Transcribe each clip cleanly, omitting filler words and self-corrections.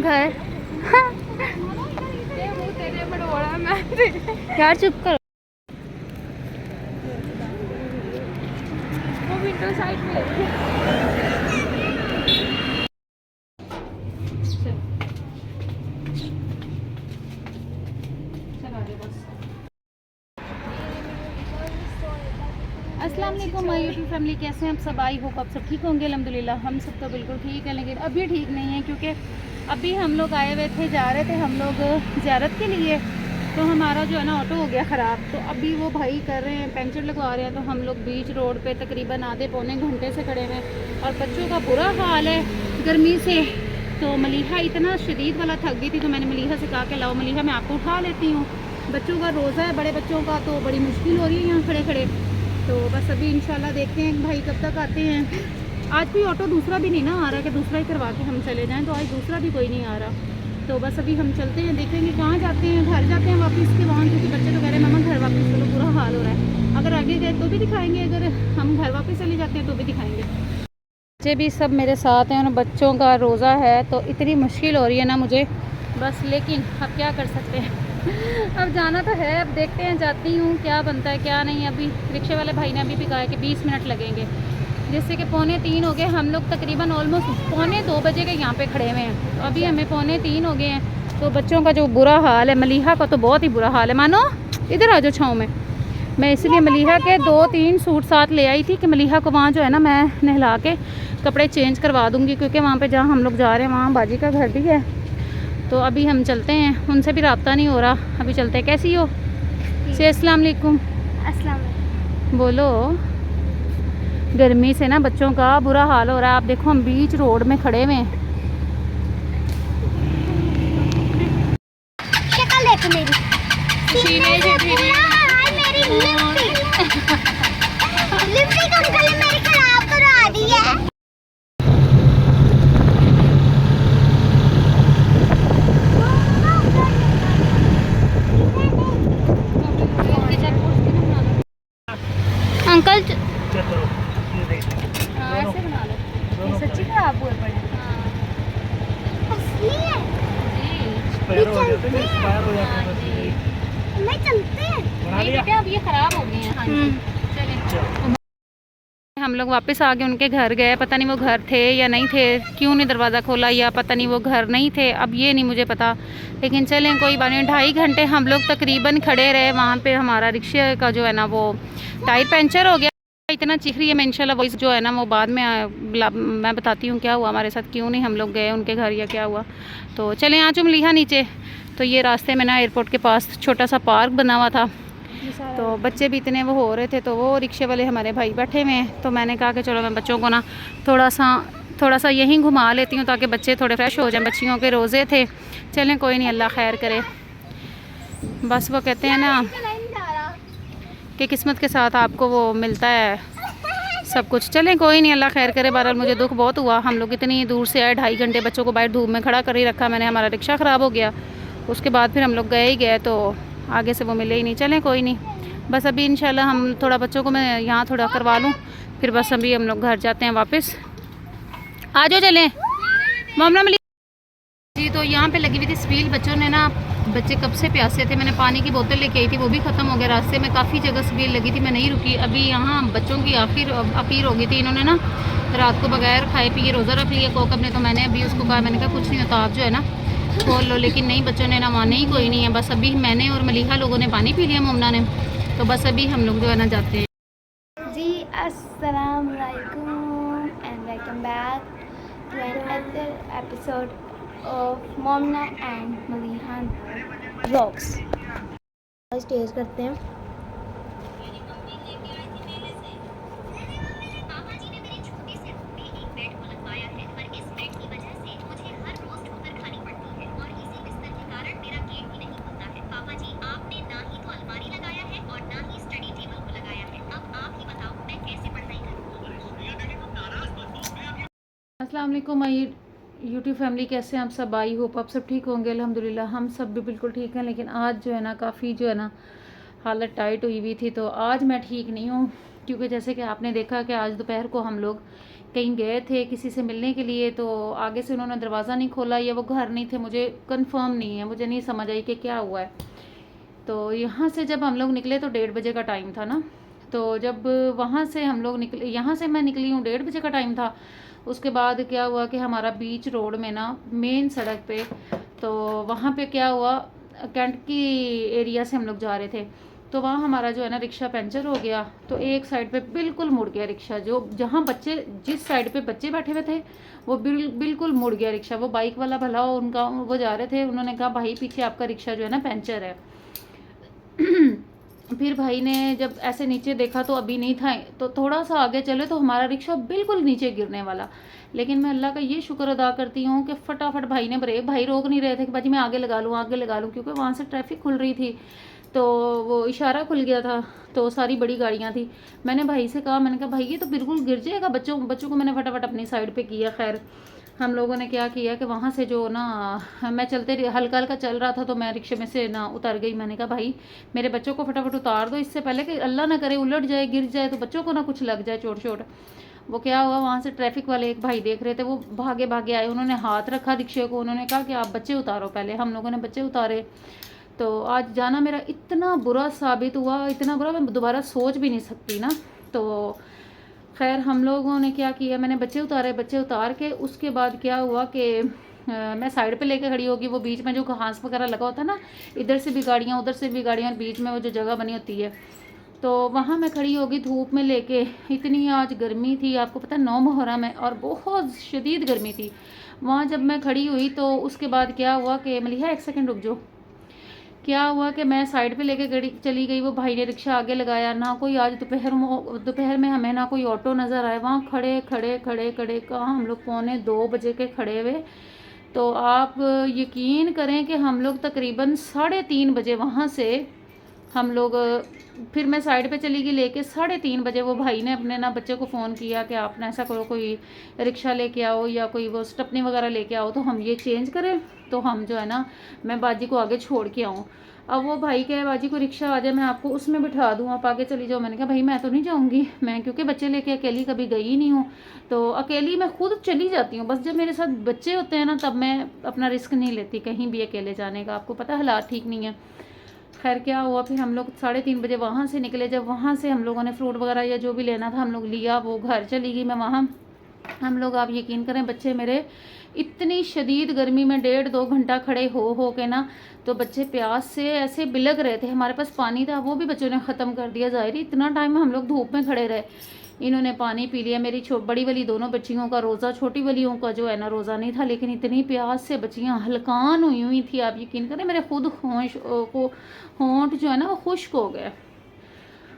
घर। यार चुप करो। वो विंडो साइड पे अस्सलाम वालेकुम माय यूट्यूब फैमिली, कैसे हैं आप सब? आई होप आप सब ठीक होंगे। अल्हम्दुलिल्लाह हम सब तो बिल्कुल ठीक है, लेकिन अभी ठीक नहीं है क्योंकि अभी हम लोग आए हुए थे, जा रहे थे हम लोग ज़ियारत के लिए। तो हमारा जो है ना ऑटो हो गया ख़राब, तो अभी वो भाई कर रहे हैं, पंचर लगवा रहे हैं। तो हम लोग बीच रोड पे तकरीबन आधे पौने घंटे से खड़े हुए हैं और बच्चों का बुरा हाल है गर्मी से। तो मलीहा इतना शदीद वाला थक गई थी, तो मैंने मलीहा से कहा कि लाओ मलीहा मैं आपको उठा लेती हूँ। बच्चों का रोज़ा है, बड़े बच्चों का, तो बड़ी मुश्किल हो रही है यहाँ खड़े खड़े। तो बस अभी इंशाल्लाह देखते हैं भाई कब तक आते हैं। आज भी ऑटो दूसरा भी नहीं ना आ रहा कि दूसरा ही करवा के हम चले जाएं, तो आज दूसरा भी कोई नहीं आ रहा। तो बस अभी हम चलते हैं, देखेंगे कहाँ जाते हैं। घर जाते हैं वापस के वहाँ, क्योंकि बच्चे तो कह रहे हैं मम्मा घर वापस चलो, बुरा हाल हो रहा है। अगर आगे गए तो भी दिखाएंगे, अगर हम घर वापस चले जाते हैं तो भी दिखाएंगे। बच्चे भी सब मेरे साथ हैं और बच्चों का रोज़ा है, तो इतनी मुश्किल हो रही है ना मुझे बस, लेकिन अब क्या कर सकते हैं। अब जाना तो है, अब देखते हैं, जाती हूँ क्या बनता है क्या नहीं। अभी रिक्शे वाले भाई ने अभी भी कहा है कि 20 मिनट लगेंगे, जिससे कि 2:45 हो गए। हम लोग तकरीबन ऑलमोस्ट 2:45 बजे के यहाँ पे खड़े हुए हैं, तो अभी हमें 2:45 हो गए हैं। तो बच्चों का जो बुरा हाल है, मलीहा का तो बहुत ही बुरा हाल है। मानो इधर आ जाओ छाँव में। मैं इसलिए मलीहा के 2-3 सूट साथ ले आई थी कि मलीहा को वहाँ जो है ना मैं नहला के कपड़े चेंज करवा दूँगी, क्योंकि वहाँ पे जहाँ हम लोग जा रहे हैं वहाँ बाजी का घर भी है। तो अभी हम चलते हैं, उनसे भी रब्ता नहीं हो रहा। अभी चलते हैं। कैसी हो? से अस्सलाम वालेकुम। अस्सलाम वालेकुम। बोलो। गर्मी से ना बच्चों का बुरा हाल हो रहा है। आप देखो हम बीच रोड में खड़े हुए हैं। शक्ल देखो मेरी, सीने से मेरी लिपस्टिक अंकल ने मेरी खराब करा दी है। अंकल ऐसे बना लो, ये सच्ची खराब हुए पड़े। असली है मैं चलते हैं। नहीं बेटा अब ये ख़राब हो गए हैं। हाँ जी चलें। हम लोग वापस आ गए, उनके घर गए। पता नहीं वो घर थे या नहीं थे, क्यों नहीं दरवाज़ा खोला, या पता नहीं वो घर नहीं थे, अब ये नहीं मुझे पता। लेकिन चलें कोई बात नहीं। 2.5 घंटे हम लोग तकरीबन खड़े रहे वहाँ पे। हमारा रिक्शे का जो है ना वो टायर पंचर हो गया। इतना चीख रही है, मैं इंशाल्लाह वॉइस जो है ना वो बाद में मैं बताती हूँ क्या हुआ हमारे साथ, क्यों नहीं हम लोग गए उनके घर या क्या हुआ। तो चलें आ चुम लिहा नीचे। तो ये रास्ते में ना एयरपोर्ट के पास छोटा सा पार्क बना हुआ था, तो बच्चे भी इतने वो हो रहे थे, तो वो रिक्शे वाले हमारे भाई बैठे हुए हैं। तो मैंने कहा कि चलो मैं बच्चों को ना थोड़ा सा यहीं घुमा लेती हूँ ताकि बच्चे थोड़े फ्रेश हो जाएं। बच्चियों के रोज़े थे। चलें कोई नहीं, अल्लाह खैर करे। बस वो कहते हैं ना कि किस्मत के साथ आपको वो मिलता है सब कुछ। चलें कोई नहीं, अल्लाह खैर करे। बहरहाल मुझे दुख बहुत हुआ, हम लोग इतनी दूर से आए, 2.5 घंटे बच्चों को बाहर धूप में खड़ा कर ही रखा मैंने। हमारा रिक्शा ख़राब हो गया, उसके बाद फिर हम लोग गए ही गए, तो आगे से वो मिले ही नहीं। चलें कोई नहीं, बस अभी इंशाल्लाह हम थोड़ा बच्चों को मैं यहाँ थोड़ा करवा लूँ, फिर बस अभी हम लोग घर जाते हैं वापस। आ जाओ चलें मामला मिली जी। तो यहाँ पे लगी हुई थी स्पील, बच्चों ने ना, बच्चे कब से प्यासे थे। मैंने पानी की बोतल लेके आई थी, वो भी ख़त्म हो गया। रास्ते में काफ़ी जगह स्पील लगी थी, मैं नहीं रुकी। अभी यहाँ बच्चों की आखिर हो गई थी। इन्होंने ना रात को बगैर खाए पिए रोज़ा रख लिया कोकब ने। तो मैंने अभी उसको कहा, मैंने कहा कुछ नहीं होता, आप जो है ना खोल लो, लेकिन नहीं, बच्चों ने ना माने ही कोई नहीं है। बस अभी मैंने और मलीहा लोगों ने पानी पी लिया, मोमना ने। तो बस अभी हम लोग जो है ना जाते हैं जी। अस्सलाम वालेकुम and welcome back to another episode of Momna and Maliha vlogs. Stage करते हैं। अस्सलाम वालेकुम माय यूट्यूब फैमिली, कैसे हैं आप सब? आई होप आप सब ठीक होंगे। अल्हम्दुलिल्लाह हम सब भी बिल्कुल ठीक हैं, लेकिन आज जो है ना काफ़ी जो है ना हालत टाइट हुई हुई थी। तो आज मैं ठीक नहीं हूँ, क्योंकि जैसे कि आपने देखा कि आज दोपहर को हम लोग कहीं गए थे किसी से मिलने के लिए, तो आगे से उन्होंने दरवाज़ा नहीं खोला या वो घर नहीं थे, मुझे कंफर्म नहीं है, मुझे नहीं समझ आई कि क्या हुआ है। तो यहाँ से जब हम लोग निकले तो 1:30 बजे का टाइम था ना, तो जब वहाँ से हम लोग निकले, यहाँ से मैं निकली हूँ 1:30 बजे का टाइम था। उसके बाद क्या हुआ कि हमारा बीच रोड में ना मेन सड़क पे, तो वहाँ पे क्या हुआ, कैंट की एरिया से हम लोग जा रहे थे, तो वहाँ हमारा जो है ना रिक्शा पंचर हो गया। तो एक साइड पे बिल्कुल मुड़ गया रिक्शा, जो जहाँ बच्चे, जिस साइड पे बच्चे बैठे हुए थे वो बिल्कुल मुड़ गया रिक्शा। वो बाइक वाला भला उनका, वो जा रहे थे, उन्होंने कहा भाई पीछे आपका रिक्शा जो है ना पंचर है। फिर भाई ने जब ऐसे नीचे देखा तो अभी नहीं था, तो थोड़ा सा आगे चले तो हमारा रिक्शा बिल्कुल नीचे गिरने वाला। लेकिन मैं अल्लाह का ये शुक्र अदा करती हूँ कि फटाफट भाई ने ब्रेक, भाई रोक नहीं रहे थे कि भाजी मैं आगे लगा लूँ आगे लगा लूँ, क्योंकि वहाँ से ट्रैफिक खुल रही थी, तो वो इशारा खुल गया था, तो सारी बड़ी गाड़ियाँ थी। मैंने भाई से कहा, मैंने कहा भाई ये तो बिल्कुल गिर जाएगा, बच्चों को मैंने फटाफट अपनी साइड पे किया। खैर हम लोगों ने क्या किया कि वहाँ से जो ना, मैं चलते हल्का हल्का चल रहा था, तो मैं रिक्शे में से ना उतर गई। मैंने कहा भाई मेरे बच्चों को फटाफट उतार दो, इससे पहले कि अल्लाह ना करे उलट जाए गिर जाए तो बच्चों को ना कुछ लग जाए चोट चोट। वो क्या हुआ, वहाँ से ट्रैफिक वाले एक भाई देख रहे थे, वो भागे भागे आए, उन्होंने हाथ रखा रिक्शे को, उन्होंने कहा कि आप बच्चे उतारो पहले। हम लोगों ने बच्चे उतारे। तो आज जाना मेरा इतना बुरा साबित हुआ, इतना बुरा, मैं दोबारा सोच भी नहीं सकती ना। तो खैर हम लोगों ने क्या किया, मैंने बच्चे उतारे, बच्चे उतार के उसके बाद क्या हुआ कि मैं साइड पे लेके खड़ी होगी, वो बीच में जो घास वगैरह लगा होता है ना, इधर से भी गाड़ियाँ उधर से भी गाड़ियाँ, और बीच में वो जो जगह बनी होती है, तो वहाँ मैं खड़ी होगी धूप में लेके। इतनी आज गर्मी थी, आपको पता है 9 मुहर्रम है और बहुत शदीद गर्मी थी वहाँ। जब मैं खड़ी हुई तो उसके बाद क्या हुआ कि मलिहा 1 सेकंड रुक जाओ, क्या हुआ कि मैं साइड पे लेके गड़ी चली गई, वो भाई ने रिक्शा आगे लगाया ना। कोई आज दोपहर में हमें ना कोई ऑटो नज़र आए, वहाँ खड़े खड़े खड़े खड़े कहाँ हम लोग 1:45 के खड़े हुए। तो आप यकीन करें कि हम लोग तकरीबन 3:30 बजे वहाँ से हम लोग, फिर मैं साइड पे चली गई लेके, 3:30 बजे वो भाई ने अपने ना बच्चे को फ़ोन किया कि आप ना ऐसा करो, कोई रिक्शा लेके आओ या कोई वो स्टपनी वगैरह लेके आओ, तो हम ये चेंज करें, तो हम जो है ना मैं बाजी को आगे छोड़ के आऊँ। अब वो भाई कहे बाजी को रिक्शा आ जाए, मैं आपको उसमें बिठा दूँ, आप आगे चली जाओ। मैंने कहा भाई मैं तो नहीं जाऊँगी, मैं क्योंकि बच्चे लेके अकेली कभी गई ही नहीं हूँ, तो अकेली मैं खुद चली जाती हूँ, बस जब मेरे साथ बच्चे होते हैं ना तब मैं अपना रिस्क नहीं लेती कहीं भी अकेले जाने का, आपको पता हालात ठीक नहीं है। खैर क्या हुआ, फिर हम लोग 3:30 बजे वहाँ से निकले। जब वहाँ से हम लोगों ने फ्रूट वगैरह या जो भी लेना था हम लोग लिया, वो घर चली गई मैं वहाँ। हम लोग, आप यकीन करें, बच्चे मेरे इतनी शदीद गर्मी में 1.5-2 घंटा खड़े हो के ना, तो बच्चे प्यास से ऐसे बिलग रहे थे। हमारे पास पानी था, वो भी बच्चों ने ख़त्म कर दिया। ज़ाहिर इतना टाइम हम लोग धूप में खड़े रहे, इन्होंने पानी पी लिया। मेरी बड़ी वाली दोनों बच्चियों का रोज़ा, छोटी वालियों का जो है ना रोज़ा नहीं था, लेकिन इतनी प्यास से बच्चियाँ हलकान हुई थी, आप यकीन करें मेरे खुद होंठ जो है ना वो खुश्क हो गए।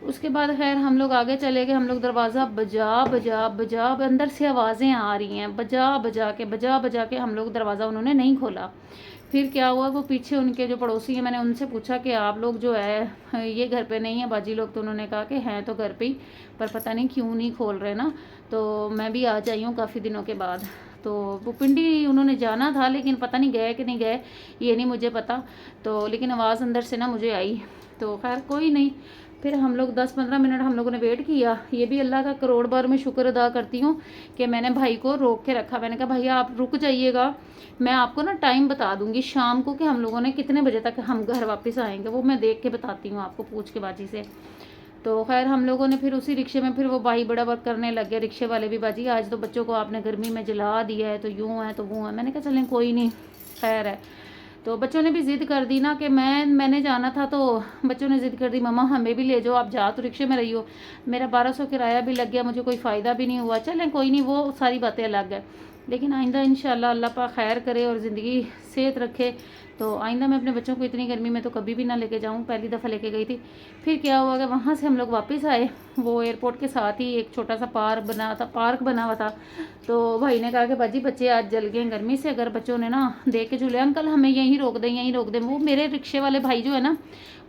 उसके बाद खैर हम लोग आगे चले गए। हम लोग दरवाज़ा बजा अंदर से आवाज़ें आ रही हैं, बजा बजा के हम लोग दरवाज़ा, उन्होंने नहीं खोला। फिर क्या हुआ, वो पीछे उनके जो पड़ोसी हैं, मैंने उनसे पूछा कि आप लोग जो है ये घर पे नहीं है बाजी लोग, तो उन्होंने कहा कि हैं तो घर पे ही, पर पता नहीं क्यों नहीं खोल रहे ना। तो मैं भी आज आई हूँ काफ़ी दिनों के बाद। तो वो पिंडी उन्होंने जाना था, लेकिन पता नहीं गए कि नहीं गए, ये नहीं मुझे पता। तो लेकिन आवाज़ अंदर से ना मुझे आई, तो खैर कोई नहीं। फिर हम लोग 10-15 मिनट हम लोगों ने वेट किया। ये भी अल्लाह का करोड़ बार मैं शुक्र अदा करती हूँ कि मैंने भाई को रोक के रखा। मैंने कहा भैया आप रुक जाइएगा, मैं आपको ना टाइम बता दूंगी शाम को कि हम लोगों ने कितने बजे तक हम घर वापस आएंगे, वो मैं देख के बताती हूँ आपको पूछ के बाजी से। तो खैर हम लोगों ने फिर उसी रिक्शे में, फिर वो भाई बड़ा वर्क करने लग गया रिक्शे वाले भी, बाजी आज तो बच्चों को आपने गर्मी में जला दिया है, तो यूँ है तो वो है। मैंने कहा चलें कोई नहीं, खैर है। तो बच्चों ने भी ज़िद कर दी ना कि मैंने जाना था, तो बच्चों ने ज़िद कर दी मम्मा हमें भी ले जाओ, आप जा तो रिक्शे में रही हो। मेरा 1200 किराया भी लग गया, मुझे कोई फ़ायदा भी नहीं हुआ। चलें कोई नहीं, वो सारी बातें अलग है, लेकिन आइंदा इंशाल्लाह अल्लाह पाक खैर करे और ज़िंदगी सेहत रखे, तो आइंदा मैं अपने बच्चों को इतनी गर्मी में तो कभी भी ना लेके जाऊँ। पहली दफ़ा लेके गई थी। फिर क्या हुआ कि वहाँ से हम लोग वापस आए, वो एयरपोर्ट के साथ ही एक छोटा सा पार्क बना हुआ था। तो भाई ने कहा कि बाजी बच्चे आज जल गए गर्मी से, अगर बच्चों ने ना देख के झूले, अंकल हमें यहीं रोक दें। वो मेरे रिक्शे वाले भाई जो है ना,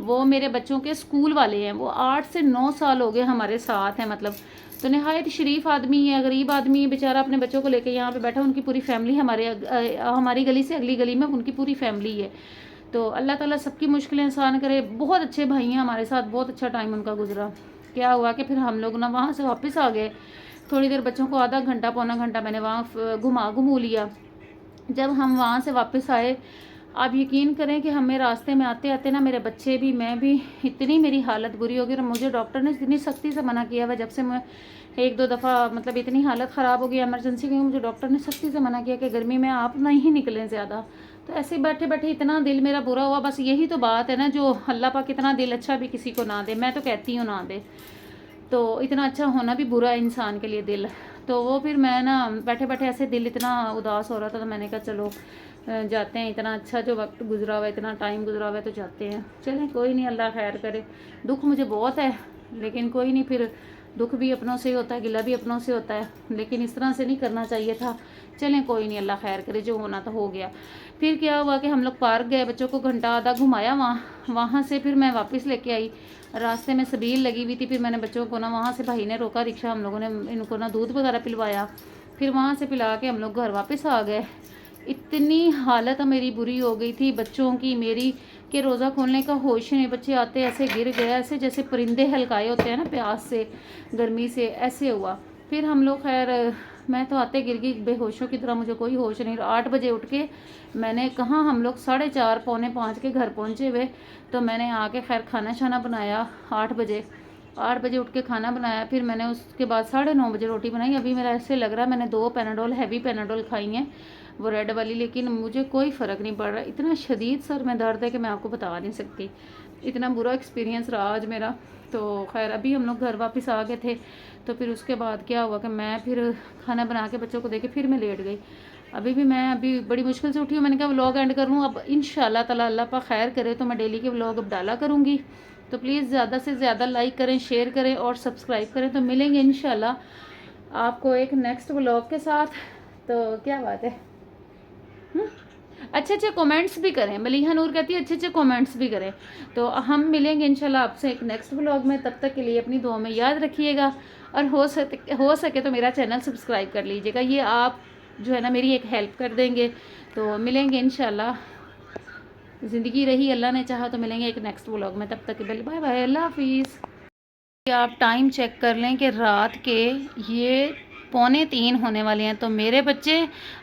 वो मेरे बच्चों के स्कूल वाले हैं, वो 8 से 9 साल हो गए हमारे साथ हैं, मतलब तो नहायत शरीफ आदमी है, गरीब आदमी है बेचारा, अपने बच्चों को लेके यहाँ पे बैठा। उनकी पूरी फैमिली हमारी गली से अगली गली में उनकी पूरी फैमिली है। तो अल्लाह ताला सबकी मुश्किलें आसान करे। बहुत अच्छे भाई हैं हमारे साथ, बहुत अच्छा टाइम उनका गुजरा। क्या हुआ कि फिर हम लोग ना वहाँ से वापस आ गए। थोड़ी देर बच्चों को आधा घंटा पौना घंटा मैंने वहाँ घुमू लिया। जब हम वहाँ से वापस आए, आप यकीन करें कि हमें रास्ते में आते आते ना मेरे बच्चे भी मैं भी इतनी मेरी हालत बुरी हो गई। और मुझे डॉक्टर ने इतनी सख्ती से मना किया हुआ, जब से मैं 1-2 दफ़ा मतलब इतनी हालत ख़राब हो गई इमरजेंसी की, मुझे डॉक्टर ने सख्ती से मना किया कि गर्मी में आप नहीं निकलें ज़्यादा। तो ऐसे बैठे बैठे इतना दिल मेरा बुरा हुआ। बस यही तो बात है ना, जो अल्लाह पाक इतना दिल अच्छा भी किसी को ना दे, मैं तो कहती हूँ ना दे, तो इतना अच्छा होना भी बुरा है इंसान के लिए दिल। तो वो फिर मैं ना बैठे बैठे ऐसे दिल इतना उदास हो रहा था, तो मैंने कहा चलो जाते हैं, इतना अच्छा जो वक्त गुजरा हुआ है, इतना टाइम गुजरा हुआ है, तो जाते हैं। चलें, कोई नहीं, अल्लाह खैर करे। दुख मुझे बहुत है, लेकिन कोई नहीं, फिर दुख भी अपनों से होता है, गिला भी अपनों से होता है, लेकिन इस तरह से नहीं करना चाहिए था। चलें, कोई नहीं, अल्लाह खैर करे, जो होना तो हो गया। फिर क्या हुआ कि हम लोग पार्क गए, बच्चों को घंटा आधा घुमाया वहाँ से फिर मैं वापस लेके आई। रास्ते में सबील लगी हुई थी, फिर मैंने बच्चों को ना वहाँ से, भाई ने रोका रिक्शा, हम लोगों ने इनको ना दूध वगैरह पिलवाया, फिर वहाँ से पिला के हम लोग घर वापस आ गए। इतनी हालत मेरी बुरी हो गई थी बच्चों की मेरी कि रोज़ा खोलने का होश नहीं। बच्चे आते ऐसे गिर गए, ऐसे जैसे परिंदे हलकाए होते हैं ना प्यास से, गर्मी से, ऐसे हुआ। फिर हम लोग खैर, मैं तो आते गिर गई बेहोशों की तरह, मुझे कोई होश नहीं। 8 बजे उठ के मैंने कहाँ, हम लोग 4:30 पौने 5 के घर पहुँचे हुए, तो मैंने आके खैर खाना शाना बनाया 8 बजे उठ के खाना बनाया। फिर मैंने उसके बाद 9:30 बजे रोटी बनाई। अभी मेरा ऐसे लग रहा है, मैंने 2 पैनाडोल, हैवी पैनाडोल खाई हैं, वो रेड वाली, लेकिन मुझे कोई फ़र्क नहीं पड़ रहा। इतना शदीद सर में दर्द है कि मैं आपको बता नहीं सकती, इतना बुरा एक्सपीरियंस रहा आज मेरा। तो खैर अभी हम लोग घर वापस आ गए थे, तो फिर उसके बाद क्या हुआ कि मैं फिर खाना बना के बच्चों को दे के फिर मैं लेट गई। अभी बड़ी मुश्किल से उठी हूँ। मैंने कहा व्लॉग एंड कर लूँ। अब इंशाल्लाह ताला अल्लाह पाक खैर करे तो मैं डेली के व्लॉग अब डाला करूँगी। तो प्लीज़ ज़्यादा से ज़्यादा लाइक करें, शेयर करें और सब्सक्राइब करें। तो मिलेंगे इंशाल्लाह आपको एक नेक्स्ट व्लॉग के साथ। तो क्या बात है, अच्छे अच्छे कमेंट्स भी करें। मलीहा नूर कहती है अच्छे अच्छे कमेंट्स भी करें। तो हम मिलेंगे इंशाल्लाह आपसे एक नेक्स्ट व्लॉग में। तब तक के लिए अपनी दुआ में याद रखिएगा, और हो सके तो मेरा चैनल सब्सक्राइब कर लीजिएगा। ये आप जो है ना मेरी एक हेल्प कर देंगे। तो मिलेंगे इंशाल्लाह, ज़िंदगी रही अल्लाह ने चाहा तो मिलेंगे एक नेक्स्ट व्लॉग में। तब तक के लिए बाय बाय, अल्लाह हाफिज़। आप टाइम चेक कर लें कि रात के ये 2:45 होने वाले हैं। तो मेरे बच्चे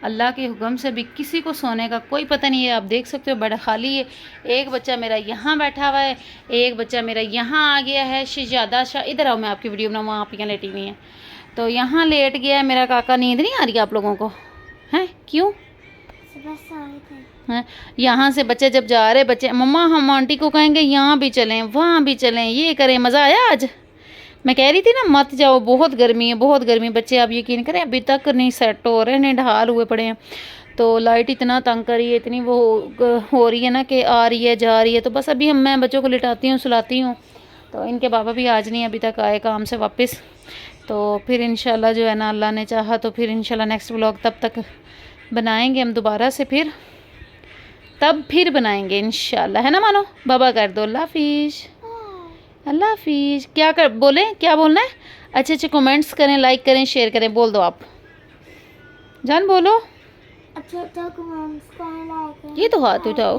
अल्लाह के हुक्म से भी किसी को सोने का कोई पता नहीं है। आप देख सकते हो बड़ा खाली है। एक बच्चा मेरा यहाँ बैठा हुआ है, एक बच्चा मेरा यहाँ आ गया है। शहजादा शाह, इधर आओ मैं आपकी वीडियो बनाऊँ, वहाँ आप यहाँ लेटी हुई हैं, तो यहाँ लेट गया है मेरा काका। नींद नहीं आ रही आप लोगों को? हैं क्यों? हैं, यहाँ से बच्चे जब जा रहे, बच्चे मम्मा हम आंटी को कहेंगे यहाँ भी चलें, वहाँ भी चलें, ये करें। मज़ा आया आज? मैं कह रही थी ना मत जाओ, बहुत गर्मी है, बहुत गर्मी। बच्चे आप यकीन करें अभी तक नहीं सेट हो रहे, निढाल हुए पड़े हैं। तो लाइट इतना तंग कर रही है, इतनी वो हो रही है ना कि आ रही है जा रही है। तो बस अभी मैं बच्चों को लिटाती हूँ, सुलाती हूँ। तो इनके पापा भी आज नहीं अभी तक आए काम से वापस। तो फिर इंशाल्लाह जो है ना अल्लाह ने चाहा तो फिर इंशाल्लाह नेक्स्ट व्लॉग तब तक बनाएंगे हम दोबारा से, फिर बनाएंगे इंशाल्लाह, है ना मानो? बाबा कर दो, अल्लाह हाफिज़, अल्लाह हाफिज़। क्या कर बोले, क्या बोलना है? अच्छे अच्छे कमेंट्स करें, लाइक करें, शेयर करें। बोल दो आप जान, बोलो। अच्छा कमेंट्स करें, लाइक करें, ये तो हाथ उठाओ,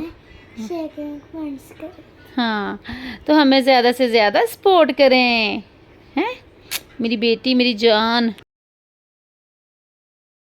शेयर करें, कमेंट्स करें। हाँ, तो हमें ज़्यादा से ज़्यादा सपोर्ट करें, हैं मेरी बेटी, मेरी जान।